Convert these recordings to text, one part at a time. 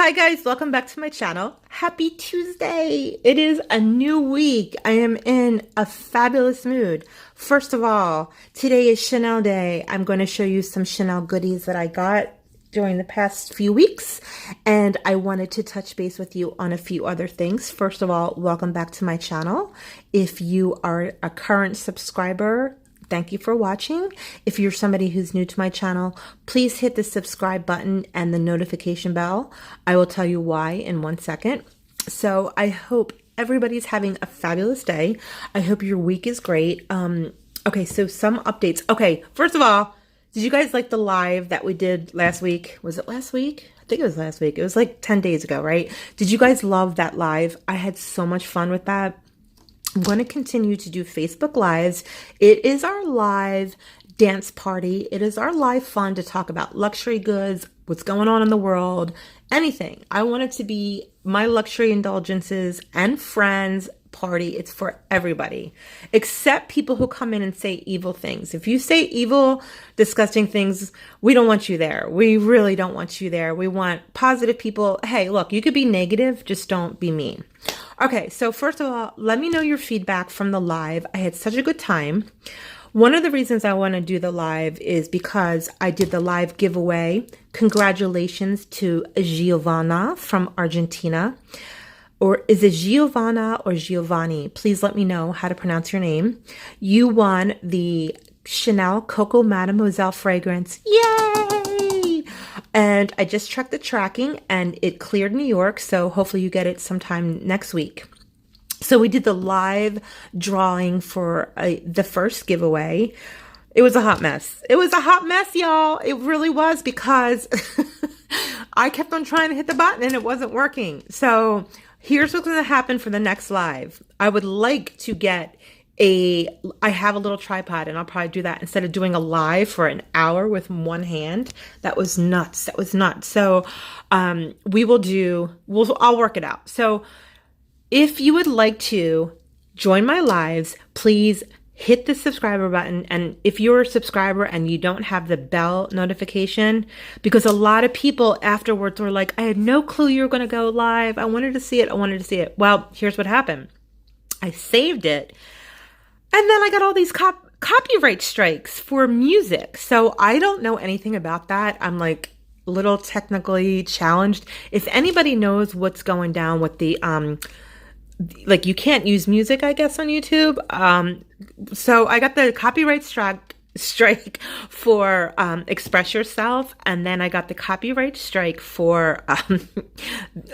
Hi guys, welcome back to my channel. Happy Tuesday! It is a new week. I am in a fabulous mood. First of all, today is Chanel Day. I'm going to show you some Chanel goodies that I got during the past few weeks, and I wanted to touch base with you on a few other things. First of all, welcome back to my channel. If you are a current subscriber, thank you for watching. If you're somebody who's new to my channel, please hit the subscribe button and the notification bell. I will tell you why in 1 second. So I hope everybody's having a fabulous day. I hope your week is great. Okay, so some updates. Okay, first of all, did you guys like the live that we did last week? Was it last week? I think it was last week. It was like 10 days ago, right? Did you guys love that live? I had so much fun with that. I'm going to continue to do Facebook Lives. It is our live dance party. It is our live fun to talk about luxury goods, what's going on in the world, anything. I want it to be my luxury indulgences and friends party. It's for everybody, except people who come in and say evil things. If you say evil, disgusting things, we don't want you there. We really don't want you there. We want positive people. Hey, look, you could be negative, just don't be mean. Okay, so first of all, let me know your feedback from the live. I had such a good time. One of the reasons I want to do the live is because I did the live giveaway. Congratulations to Giovanna from Argentina. Or is it Giovanna or Giovanni? Please let me know how to pronounce your name. You won the Chanel Coco Mademoiselle fragrance. Yay! And I just checked the tracking and it cleared New York. So hopefully you get it sometime next week. So we did the live drawing for the first giveaway. It was a hot mess. It was a hot mess, y'all. It really was, because I kept on trying to hit the button and it wasn't working. So here's what's going to happen for the next live. I would like to get I have a little tripod, and I'll probably do that instead of doing a live for an hour with one hand. That was nuts. That was nuts. So I'll work it out. So if you would like to join my lives, please hit the subscriber button. And if you're a subscriber and you don't have the bell notification, because a lot of people afterwards were like, I had no clue you were going to go live. I wanted to see it. I wanted to see it. Well, here's what happened. I saved it. And then I got all these copyright strikes for music. So I don't know anything about that. I'm like a little technically challenged. If anybody knows what's going down with the, like, you can't use music, I guess, on YouTube. So I got the copyright strike for Express Yourself, and then I got the copyright strike for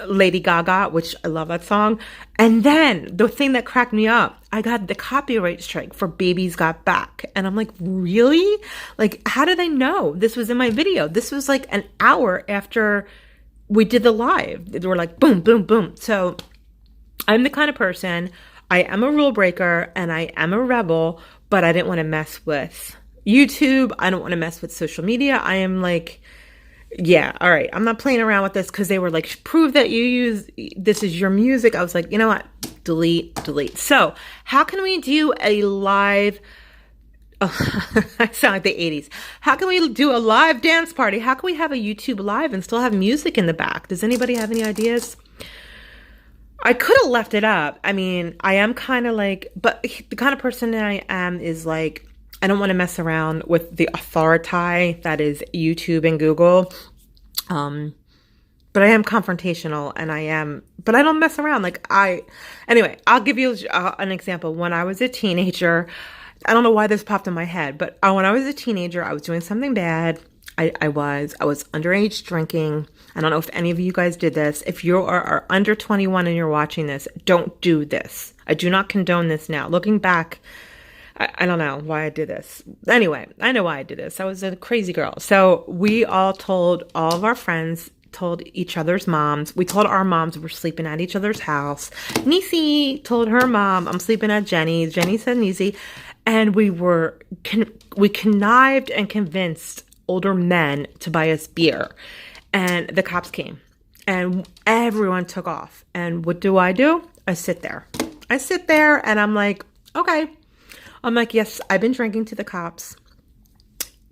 Lady Gaga, which I love that song. And then the thing that cracked me up, I got the copyright strike for Baby's Got Back. And I'm like, really? Like, how do they know this was in my video? This was like an hour after we did the live. They were like, boom, boom, boom. So I'm the kind of person, I am a rule breaker and I am a rebel, but I didn't want to mess with YouTube. I don't want to mess with social media. I am like, yeah, all right. I'm not playing around with this, because they were like, prove that this is your music. I was like, you know what? Delete. So how can we do a live, I sound like the 80s. How can we do a live dance party? How can we have a YouTube live and still have music in the back? Does anybody have any ideas? I could have left it up. I mean, I am kind of like, but the kind of person that I am is like, I don't want to mess around with the authority that is YouTube and Google. But I am confrontational, and but I don't mess around. Anyway, I'll give you an example. When I was a teenager, I don't know why this popped in my head, but when I was a teenager, I was doing something bad. I was underage drinking. I don't know if any of you guys did this. If you are under 21 and you're watching this, don't do this. I do not condone this now. Looking back, I don't know why I did this. Anyway, I know why I did this. I was a crazy girl. So we all told all of our friends, told each other's moms. We told our moms we're sleeping at each other's house. Nisi told her mom, I'm sleeping at Jenny's. Jenny said Nisi. And we connived and convinced older men to buy us beer. And the cops came. And everyone took off. And what do? I sit there. And I'm like, okay. I'm like, yes, I've been drinking to the cops.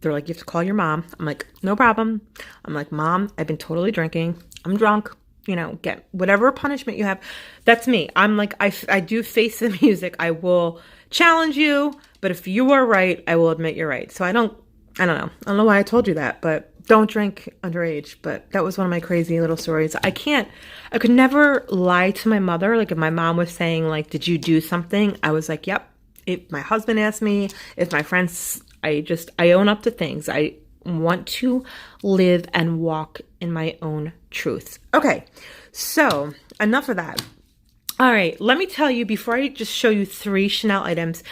They're like, you have to call your mom. I'm like, no problem. I'm like, Mom, I've been totally drinking. I'm drunk. get whatever punishment you have. That's me. I'm like, I do face the music. I will challenge you, but if you are right, I will admit you're right. So I don't know. I don't know why I told you that, but don't drink underage. But that was one of my crazy little stories. I could never lie to my mother. Like if my mom was saying like, did you do something? I was like, yep. If my husband asked me, if my friends, I own up to things. I want to live and walk in my own truth. Okay, so enough of that. All right, let me tell you, before I just show you 3 Chanel items,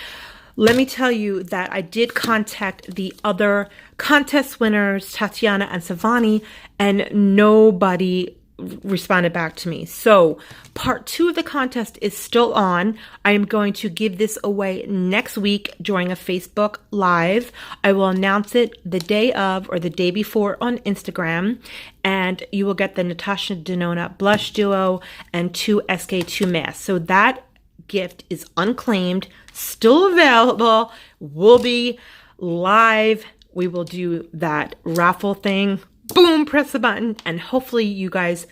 let me tell you that I did contact the other contest winners, Tatiana and Savani, and nobody responded back to me. So part 2 of the contest is still on. I am going to give this away next week during a Facebook Live. I will announce it the day of or the day before on Instagram, and you will get the Natasha Denona Blush Duo and 2 SK2 masks. So that gift is unclaimed, still available, will be live. We will do that raffle thing. Boom, press the button, and hopefully you guys,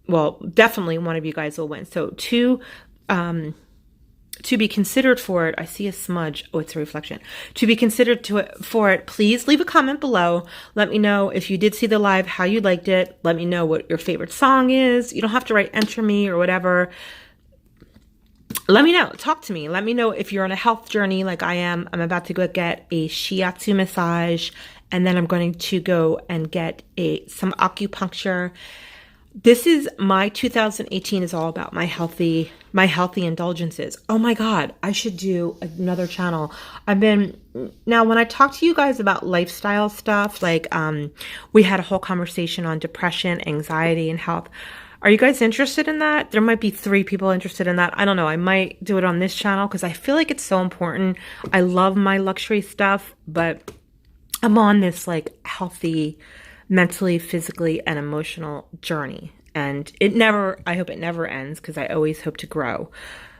well, definitely one of you guys will win. So to be considered for it, I see a smudge. Oh, it's a reflection. To be considered for it, please leave a comment below. Let me know if you did see the live, how you liked it. Let me know what your favorite song is. You don't have to write enter me or whatever. Let me know. Talk to me. Let me know if you're on a health journey like I am. I'm about to go get a shiatsu massage, and then I'm going to go and get some acupuncture. This is my 2018 is all about my healthy indulgences. Oh my God, I should do another channel. Now when I talk to you guys about lifestyle stuff, like we had a whole conversation on depression, anxiety, and health. Are you guys interested in that? There might be 3 people interested in that. I don't know. I might do it on this channel because I feel like it's so important. I love my luxury stuff, but I'm on this like healthy, mentally, physically, and emotional journey. And I hope it never ends because I always hope to grow.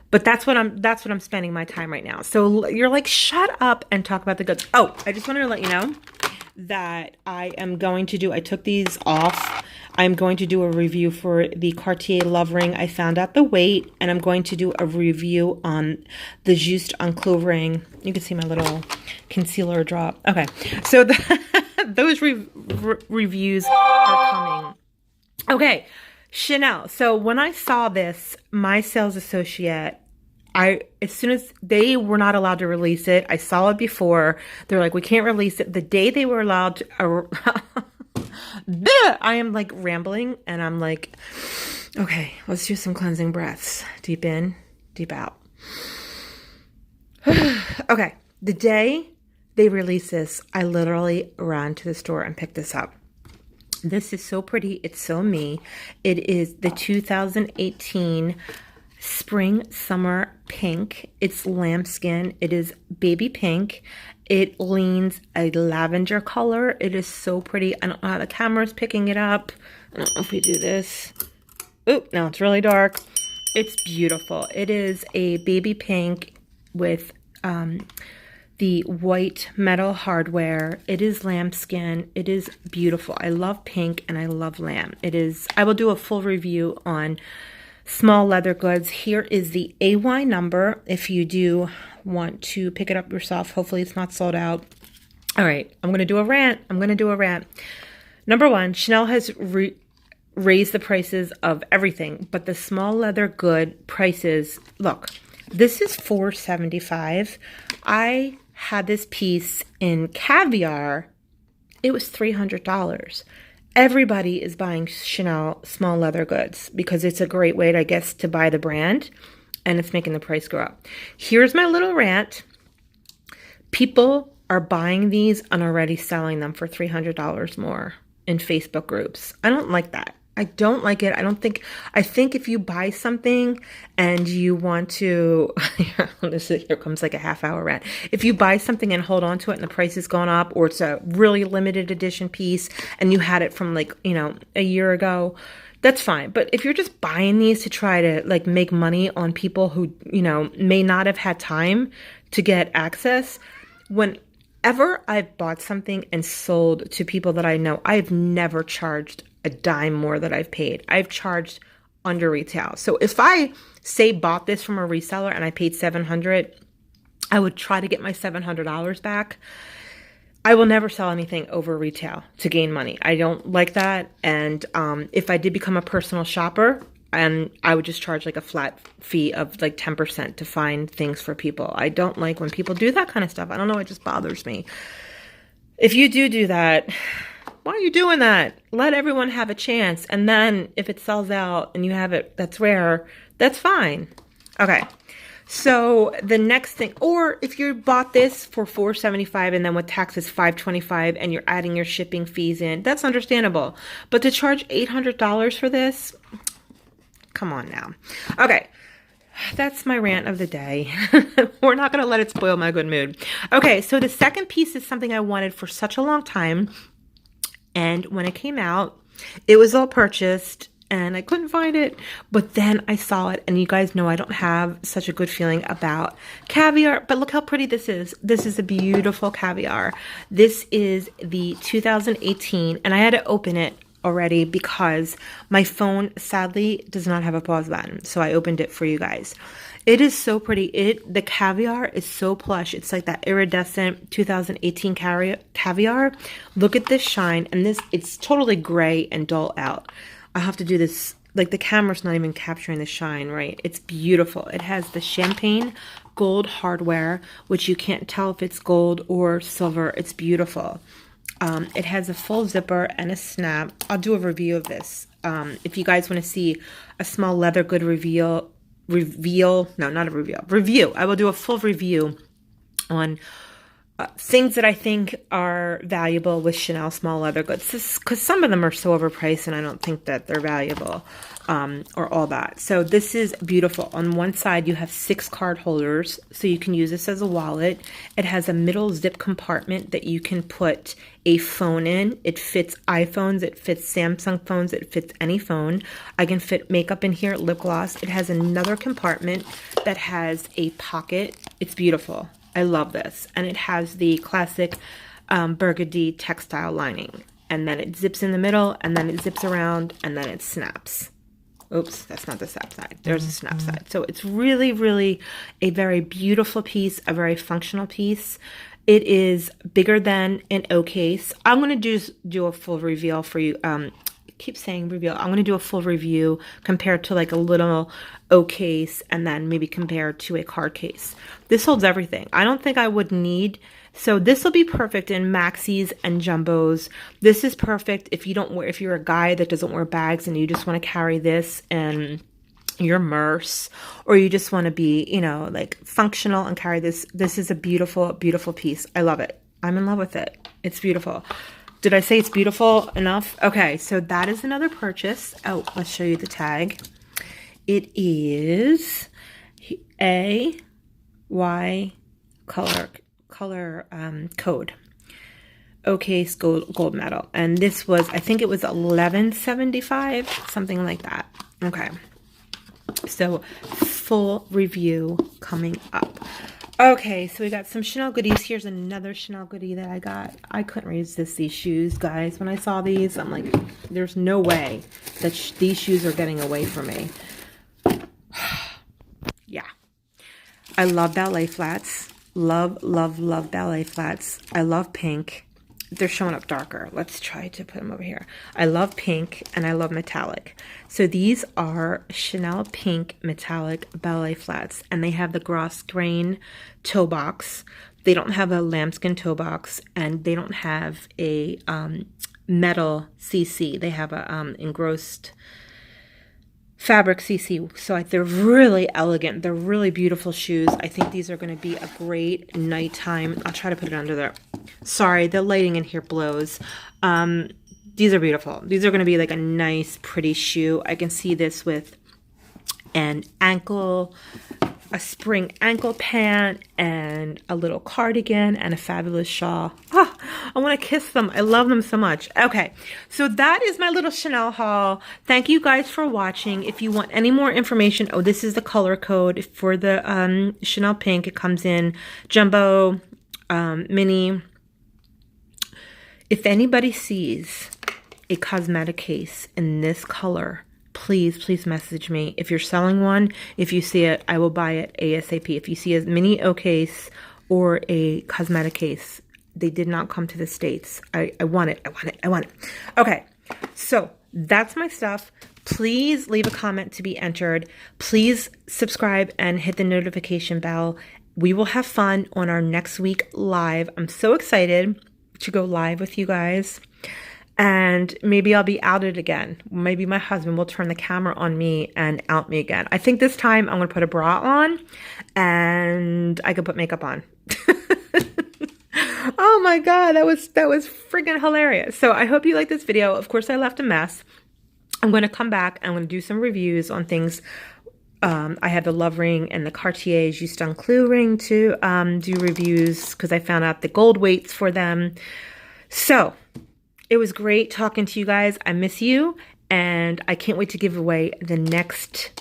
But that's what I'm spending my time right now. So you're like, shut up and talk about the goods. Oh, I just wanted to let you know that I took these off. I'm going to do a review for the Cartier Love Ring. I found out the weight, and I'm going to do a review on the Juste Enclos ring. You can see my little concealer drop. Okay, so those reviews are coming. Okay, Chanel. So when I saw this, my sales associate, as soon as they were not allowed to release it, I saw it before. They're like, we can't release it. The day they were allowed to, I am like rambling, and I'm like, okay, let's do some cleansing breaths. Deep in, deep out. Okay, the day they release this, I literally ran to the store and picked this up. This is so pretty. It's so me. It is the 2018 Spring Summer Pink. It's lambskin. It is baby pink. It leans a lavender color. It is so pretty. I don't know how the camera's picking it up. I don't know if we do this. Oop, no, it's really dark. It's beautiful. It is a baby pink with the white metal hardware. It is lambskin. It is beautiful. I love pink and I love lamb. I will do a full review on small leather goods. Here is the AY number if you do want to pick it up yourself. Hopefully it's not sold out. All right, I'm going to do a rant. Number 1, Chanel has raised the prices of everything, but the small leather good prices, look, this is $475. I had this piece in caviar. It was $300. Everybody is buying Chanel small leather goods because it's a great way, I guess, to buy the brand, and it's making the price go up. Here's my little rant. People are buying these and already selling them for $300 more in Facebook groups. I don't like that. I don't like it. I think if you buy something and you want to, here comes like a half-hour rant. If you buy something and hold on to it and the price has gone up, or it's a really limited edition piece and you had it from like, a year ago, that's fine. But if you're just buying these to try to like make money on people who, may not have had time to get access, whenever I've bought something and sold to people that I know, I've never charged a dime more that I've paid. I've charged under retail. So if I say bought this from a reseller and I paid $700, I would try to get my $700 back. I will never sell anything over retail to gain money. I don't like that. And if I did become a personal shopper, and I would just charge like a flat fee of like 10% to find things for people. I don't like when people do that kind of stuff. I don't know. It just bothers me. If you do that, why are you doing that? Let everyone have a chance. And then if it sells out and you have it, that's rare, that's fine. Okay. So the next thing, or if you bought this for $475 and then with taxes $525 and you're adding your shipping fees in, that's understandable. But to charge $800 for this, come on now. Okay. That's my rant of the day. We're not going to let it spoil my good mood. Okay. So the second piece is something I wanted for such a long time. And when it came out, it was all purchased and I couldn't find it. But then I saw it, and you guys know I don't have such a good feeling about caviar. But look how pretty this is. This is a beautiful caviar. This is the 2018, and I had to open it already because my phone sadly does not have a pause button. So I opened it for you guys. It is so pretty. The caviar is so plush. It's like that iridescent 2018 caviar. Look at this shine. And it's totally gray and dull out. I have to do this. Like the camera's not even capturing the shine, right? It's beautiful. It has the champagne gold hardware, which you can't tell if it's gold or silver. It's beautiful. It has a full zipper and a snap. I'll do a review of this. If you guys want to see a small leather good review. No, not a review. I will do a full review on things that I think are valuable with Chanel small leather goods, because some of them are so overpriced and I don't think that they're valuable or all that. So this is beautiful. On one side, you have 6 card holders, so you can use this as a wallet. It has a middle zip compartment that you can put a phone in. It fits iPhones, it fits Samsung phones, it fits any phone. I can fit makeup in here, lip gloss. It has another compartment that has a pocket. It's beautiful. I love this. And it has the classic burgundy textile lining. And then it zips in the middle, and then it zips around, and then it snaps. Oops, that's not the snap side. There's a snap side. So it's really, really a very beautiful piece, a very functional piece. It is bigger than an O case. I'm going to do a full reveal for you. Keep saying reveal. I'm going to do a full review compared to like a little O case, and then maybe compared to a card case. This holds everything. I don't think I would need. So this will be perfect in maxis and jumbos. This is perfect if you're a guy that doesn't wear bags and you just want to carry this and your merce, or you just want to be, like functional and carry this. This is a beautiful, beautiful piece. I love it. I'm in love with it. It's beautiful. Did I say it's beautiful enough? Okay, so that is another purchase. Oh, let's show you the tag. It is AY color code. Okay, gold medal. And this was, I think it was $11.75, something like that. Okay. So full review coming up. Okay, so we got some Chanel goodies. Here's another Chanel goodie that I got. I couldn't resist these shoes, guys. When I saw these, I'm like, there's no way that these shoes are getting away from me. Yeah. I love ballet flats. Love, love, love ballet flats. I love pink. They're showing up darker. Let's try to put them over here. I love pink and I love metallic. So these are Chanel pink metallic ballet flats, and they have the gross grain toe box. They don't have a lambskin toe box, and they don't have a metal CC. They have a engrossed fabric CC. So they're really elegant. They're really beautiful shoes. I think these are going to be a great nighttime. I'll try to put it under there. Sorry, the lighting in here blows. These are beautiful. These are going to be like a nice, pretty shoe. I can see this with a spring ankle pant and a little cardigan and a fabulous shawl. Oh, I want to kiss them. I love them so much. Okay, so that is my little Chanel haul. Thank you guys for watching. If you want any more information, this is the color code for the Chanel pink. It comes in jumbo, mini. If anybody sees a cosmetic case in this color, please, please message me. If you're selling one, if you see it, I will buy it ASAP. If you see a mini O case or a cosmetic case, they did not come to the States. I want it. I want it. I want it. Okay. So that's my stuff. Please leave a comment to be entered. Please subscribe and hit the notification bell. We will have fun on our next week live. I'm so excited to go live with you guys. And maybe I'll be outed again. Maybe my husband will turn the camera on me and out me again. I think this time I'm going to put a bra on and I could put makeup on. Oh my God, that was freaking hilarious. So I hope you like this video. Of course, I left a mess. I'm going to come back. I'm going to do some reviews on things. I have the Love Ring and the Cartier Juste un Clou ring to do reviews because I found out the gold weights for them. So it was great talking to you guys. I miss you, and I can't wait to give away the next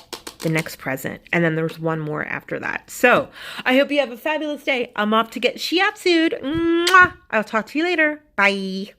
present. And then there's one more after that. So I hope you have a fabulous day. I'm off to get shiatsu'd. Mwah! I'll talk to you later. Bye.